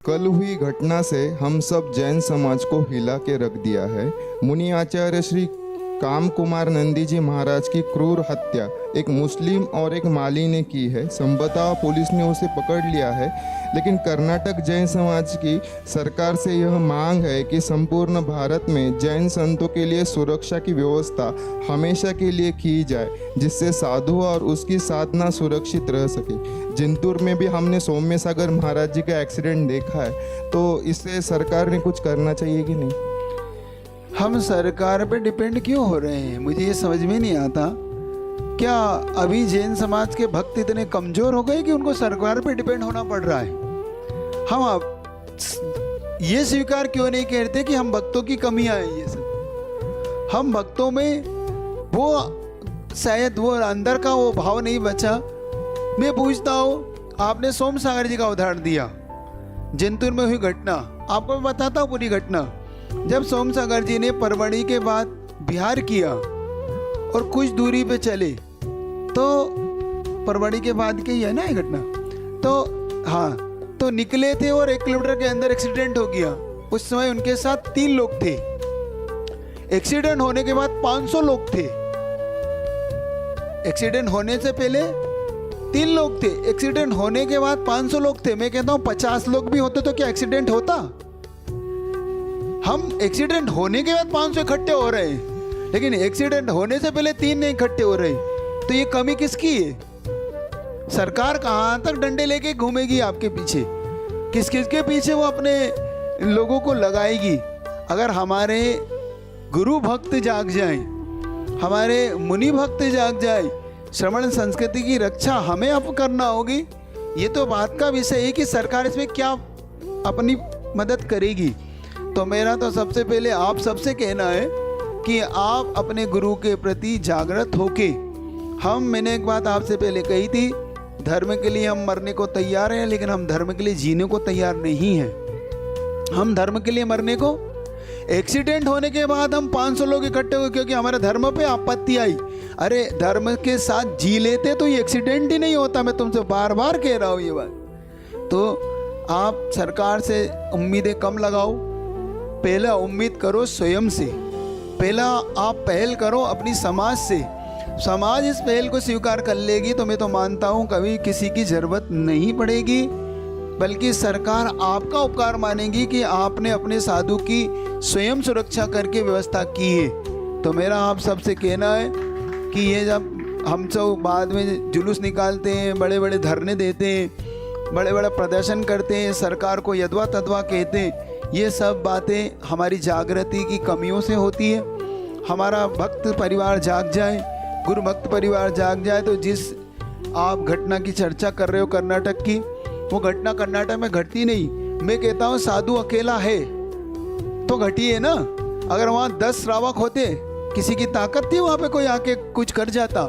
कल हुई घटना से हम सब जैन समाज को हिला के रख दिया है। मुनि आचार्य श्री काम कुमार नंदी जी महाराज की क्रूर हत्या एक मुस्लिम और एक माली ने की है। संभवतः पुलिस ने उसे पकड़ लिया है, लेकिन कर्नाटक जैन समाज की सरकार से यह मांग है कि संपूर्ण भारत में जैन संतों के लिए सुरक्षा की व्यवस्था हमेशा के लिए की जाए, जिससे साधु और उसकी साधना सुरक्षित रह सके। जिंतूर में भी हमने सौम्य सागर महाराज जी का एक्सीडेंट देखा है, तो इससे सरकार ने कुछ करना चाहिए कि नहीं? हम सरकार पे डिपेंड क्यों हो रहे हैं, मुझे ये समझ में नहीं आता। क्या अभी जैन समाज के भक्त इतने कमजोर हो गए कि उनको सरकार पे डिपेंड होना पड़ रहा है? हम अब ये स्वीकार क्यों नहीं करते कि हम भक्तों की कमियां हैं? ये सब हम भक्तों में वो शायद वो अंदर का वो भाव नहीं बचा। मैं पूछता हूँ, आपने सोम सागर जी का उदाहरण दिया, जिंतूर में हुई घटना, आपको मैं बताता हूँ पूरी घटना। जब सोम सागर जी ने परवड़ी के बाद बिहार किया और कुछ दूरी पे चले, तो परवड़ी के बाद की है ना ये घटना, तो हाँ, तो निकले थे और 1 किलोमीटर के अंदर एक्सीडेंट हो गया। उस समय उनके साथ 3 लोग थे। एक्सीडेंट होने के बाद 500 लोग थे। एक्सीडेंट होने से पहले 3 लोग थे, एक्सीडेंट होने के बाद 500 लोग थे। मैं कहता हूँ 50 लोग भी होते तो क्या एक्सीडेंट होता? हम एक्सीडेंट होने के बाद 500 इकट्ठे हो रहे हैं, लेकिन एक्सीडेंट होने से पहले 3 नहीं इकट्ठे हो रहे। तो ये कमी किसकी है? सरकार कहाँ तक डंडे लेके घूमेगी आपके पीछे? किस किस के पीछे वो अपने लोगों को लगाएगी? अगर हमारे गुरु भक्त जाग जाए, हमारे मुनि भक्त जाग जाए, श्रवण संस्कृति की रक्षा हमें अब करना होगी। ये तो बात का विषय है कि सरकार इसमें क्या अपनी मदद करेगी। तो मेरा तो सबसे पहले आप सबसे कहना है कि आप अपने गुरु के प्रति जागृत होके, मैंने एक बात आपसे पहले कही थी, धर्म के लिए हम मरने को तैयार हैं, लेकिन हम धर्म के लिए जीने को तैयार नहीं हैं। हम धर्म के लिए मरने को, एक्सीडेंट होने के बाद हम 500 लोग इकट्ठे हुए क्योंकि हमारे धर्म पे आपत्ति आई। अरे धर्म के साथ जी लेते तो ये एक्सीडेंट ही नहीं होता। मैं तुमसे बार बार कह रहा हूँ ये बात। तो आप सरकार से उम्मीदें कम लगाओ, पहला उम्मीद करो स्वयं से। पहला आप पहल करो अपनी समाज से। समाज इस पहल को स्वीकार कर लेगी तो मैं तो मानता हूँ कभी किसी की ज़रूरत नहीं पड़ेगी, बल्कि सरकार आपका उपकार मानेगी कि आपने अपने साधु की स्वयं सुरक्षा करके व्यवस्था की है। तो मेरा आप सबसे कहना है कि ये जब हम सब बाद में जुलूस निकालते हैं, बड़े बड़े धरने देते हैं, बड़े बड़े प्रदर्शन करते हैं, सरकार को यदवा तदवा कहते हैं, ये सब बातें हमारी जागृति की कमियों से होती है। हमारा भक्त परिवार जाग जाए, गुरु भक्त परिवार जाग जाए, तो जिस आप घटना की चर्चा कर रहे हो कर्नाटक की, वो घटना कर्नाटक में घटती नहीं। मैं कहता हूँ साधु अकेला है तो घटी है ना। अगर वहाँ 10 श्रावक होते, किसी की ताकत थी वहाँ पे कोई आके कुछ कर जाता?